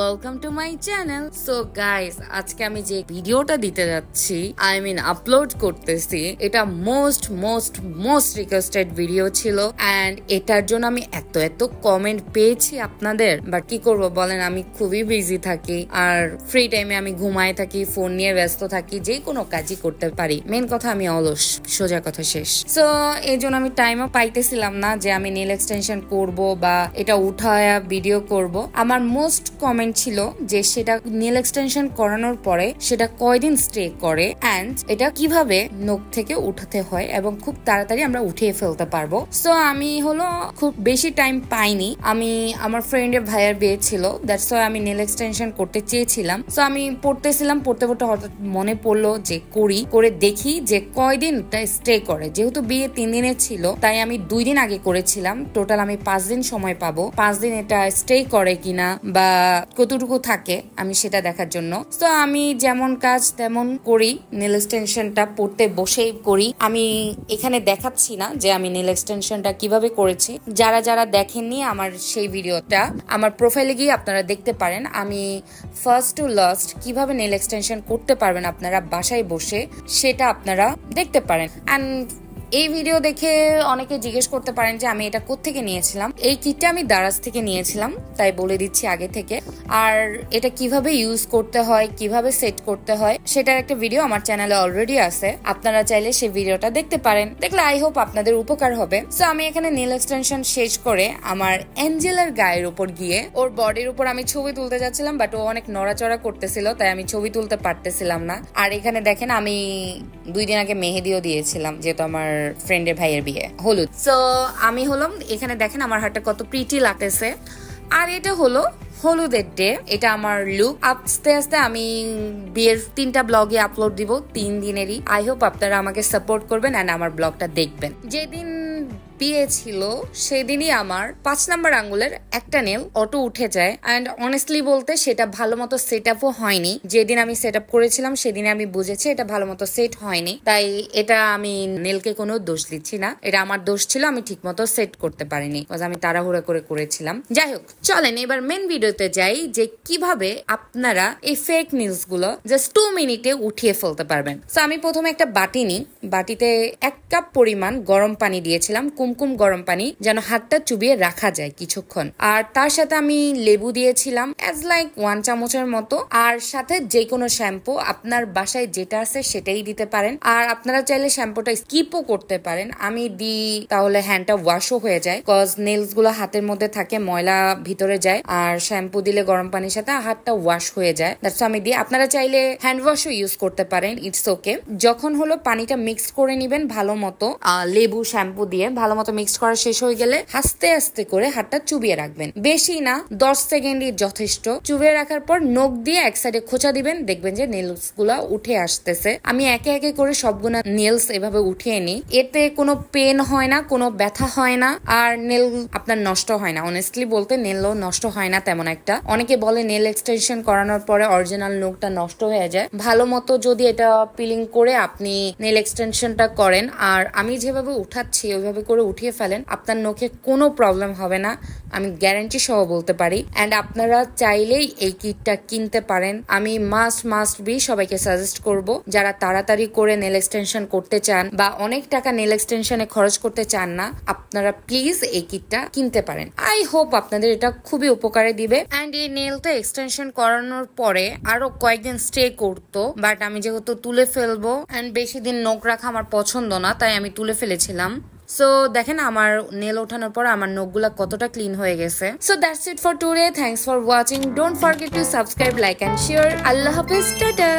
Welcome to my channel. So guys, আজকে আমি যে ভিডিওটা দিতে যাচ্ছি, আপলোড করতেছি, এটা মোস্ট রিকোয়েস্টেড ভিডিও ছিল এন্ড এটার জন্য আমি এত কমেন্ট পেয়েছি আপনাদের। বাট কি করব বলেন, আমি খুবই বিজি থাকি আর ফ্রি টাইমে আমি ঘুমায় থাকি, ফোন নিয়ে ব্যস্ত থাকি, যে কোনো কাজই করতে পারি। মেন কথা আমি অলস, সোজা কথা শেষ। সো এই জন্য আমি টাইমও পাইতেছিলাম না যে আমি নেল এক্সটেনশন করব বা এটা উঠায় ভিডিও করব। আমার মোস্ট কমেন্ট ছিল যে সেটা নেল এক্সটেনশন করানোর পরে সেটা কয়দিন স্টে করে এন্ড এটা কিভাবে নখ থেকে উঠাতে হয় এবং খুব তাড়াতাড়ি আমরা উঠিয়ে ফেলতে পারবো। সো আমি হলো খুব বেশি টাইম পাইনি, আমি আমার ফ্রেন্ডের ভাইয়ের বিয়ে ছিল, দ্যাটস ওয়াই আমি নেল এক্সটেনশন করতে চেয়েছিলাম। সো আমি পড়তে হঠাৎ মনে পড়লো যে করে দেখি যে কয়দিন স্টে করে। যেহেতু বিয়ে 3 দিনের ছিল তাই আমি 2 দিন আগে করেছিলাম, টোটাল আমি 5 দিন সময় পাবো, 5 দিন এটা স্টে করে কিনা বা কতটুকু থাকে আমি সেটা দেখার জন্য। তো আমি যেমন কাজ তেমন করি, নেল এক্সটেনশনটা পড়তে বসেই করি। আমি এখানে দেখাচ্ছি না যে আমি নেল এক্সটেনশনটা কিভাবে করেছি, যারা দেখেননি আমার সেই ভিডিওটা আমার প্রোফাইলে গিয়ে আপনারা দেখতে পারেন। আমি ফার্স্ট টু লাস্ট কিভাবে নেল এক্সটেনশন করতে পারবেন আপনারা বাসায় বসে সেটা আপনারা দেখতে পারেন। এন্ড এই ভিডিও দেখে অনেকে জিজ্ঞেস করতে পারেন যে আমি এটা কোত্থেকে নিয়েছিলাম। এই কিটটা আমি দারাজ থেকে নিয়েছিলাম, তাই বলে দিচ্ছি আগে থেকে। আর এটা কিভাবে ইউজ করতে হয়, কিভাবে সেট করতে হয় সেটার একটা ভিডিও আমার চ্যানেলে অলরেডি আছে, আপনারা চাইলে সেই ভিডিওটা দেখতে পারেন, দেখলে আই হোপ আপনাদের উপকার হবে। সো আমি এখানে নেল এক্সটেনশন শেষ করে আমার এঞ্জেলের গায়ের উপর গিয়ে ওর বডির উপর আমি ছবি তুলতে যাচ্ছিলাম, বাট ও অনেক নড়াচড়া করতেছিল তাই আমি ছবি তুলতে পারতেছিলাম না। আর এখানে দেখেন আমি 2 দিন আগে মেহেদিও দিয়েছিলাম, যেহেতু আমার ফ্রেন্ডের ভাইয়ের বিয়ে হলুদ। সো আমি হলাম এখানে দেখেন আমার হাতটা কত প্রিটি লাগতেছে। আর এটা হলো হলুদের ডে, এটা আমার লুক। আস্তে আস্তে আমি বিয়ের 3টা ব্লগে আপলোড দিব 3 দিনেরই। আই হোপ আপনারা আমাকে সাপোর্ট করবেন এন্ড আমার ব্লগটা দেখবেন। যেদিন বিয়ে ছিল সেদিনই আমার 5 নাম্বার আঙ্গুলের একটা নেল অটো উঠে যায় এন্ড অনেস্টলি বলতে সেটা ভালো মতো সেট আপও হয়নি। যেদিন আমি সেট আপ করেছিলাম সেদিনে আমি বুঝেছি এটা ভালো মতো সেট হয়নি, তাই এটা আমি নেলকে কোনো দোষ দিচ্ছি না, এটা আমার দোষ ছিল, আমি ঠিক মতো সেট করতে পারিনি, আমি তাড়াহুড়া করে করেছিলাম। যাই হোক, চলেন এবার মেন ভিডিওতে যাই যে কিভাবে আপনারা এই ফেক নিউজ গুলো জাস্ট 2 মিনিটে উঠিয়ে ফেলতে পারবেন। তো আমি প্রথমে একটা বাটি নিই, বাটিতে 1 কাপ পরিমাণ গরম পানি দিয়েছিলাম, কুমকুম গরম পানি, যেন হাতটা চুবিয়ে রাখা যায় কিছুক্ষণ। আর তার সাথে আমি লেবু দিয়েছিলাম এজ লাইক 1 চামচের মতো। আর সাথে যে কোনো শ্যাম্পু আপনার বাসায় যেটা আছে সেটাই দিতে পারেন। আর আপনারা চাইলে শ্যাম্পুটা স্কিপও করতে পারেন, আমি দিই তাহলে হ্যান্ডটা ওয়াশও হয়ে যায়, কজ নেলস গুলো হাতের মধ্যে থাকে, ময়লা ভিতরে যায়। আর শ্যাম্পু দিলে গরম পানির সাথে হাতটা ওয়াশ হয়ে যায়, দ্যাটস আমি দিই। আপনারা চাইলে হ্যান্ড ওয়াশও ইউজ করতে পারেন, ইটস ওকে। যখন হলো পানিটা মিক্স করে নিবেন ভালো মতো, লেবু শ্যাম্পু দিয়ে ভালো মতো মিক্স করা শেষ হয়ে গেলে আস্তে আস্তে করে হাতটা চুবিয়ে রাখবেন, বেশি না 10 সেকেন্ডই যথেষ্ট। চুবিয়ে রাখার পর নখ দিয়ে এক সাইডে খোঁচা দিবেন, দেখবেন যে নেলস গুলা উঠে আসতেছে। আমি একে একে করে সবগুলা নেলস এভাবে উঠিয়ে নিই, এতে কোনো পেন হয় না, কোনো ব্যথা হয় না, আর নেল আপনার নষ্ট হয় না। অনেস্টলি বলতে নেলও নষ্ট হয় না তেমন একটা। অনেকে বলে নেল এক্সটেনশন করানোর পরে অরিজিনাল নখটা নষ্ট হয়ে যায়। ভালো মতো যদি এটা পিলিং করে আপনি নেল এক্সটেনশনটা করেন আর আমি যেভাবে উঠাচ্ছি ওইভাবে করে উঠিয়ে ফেলেন, আপনার নখে কোনো প্রবলেম হবে না, আমি গ্যারান্টি সহ বলতে পারি। এন্ড আপনারা চাইলেই এই কিটটা কিনতে পারেন। আমি মাস্ট বি সবাইকে সাজেস্ট করব, যারা তাড়াতাড়ি করে নেল এক্সটেনশন করতে চান বা অনেক টাকা নেল এক্সটেনশনে খরচ করতে চান না, আপনারা প্লিজ এই কিটটা কিনতে পারেন। আই হোপ আপনাদের এটা খুবই উপকারে দিবে। এন্ড এই নেলটা এক্সটেনশন করানোর পরে আরো কয়েকদিন স্টে করতো, বাট আমি যেহেতু তুলে ফেলবো এন্ড বেশি দিন নখ রাখা আমার পছন্দ না, তাই আমি তুলে ফেলেছিলাম। সো দেখেন আমার নেল ওঠানোর পর আমার নখগুলা কতটা ক্লিন হয়ে গেছে। So that's it for today, thanks for watching, don't forget to subscribe, like and share. আল্লাহ হাফেজ, টাটা।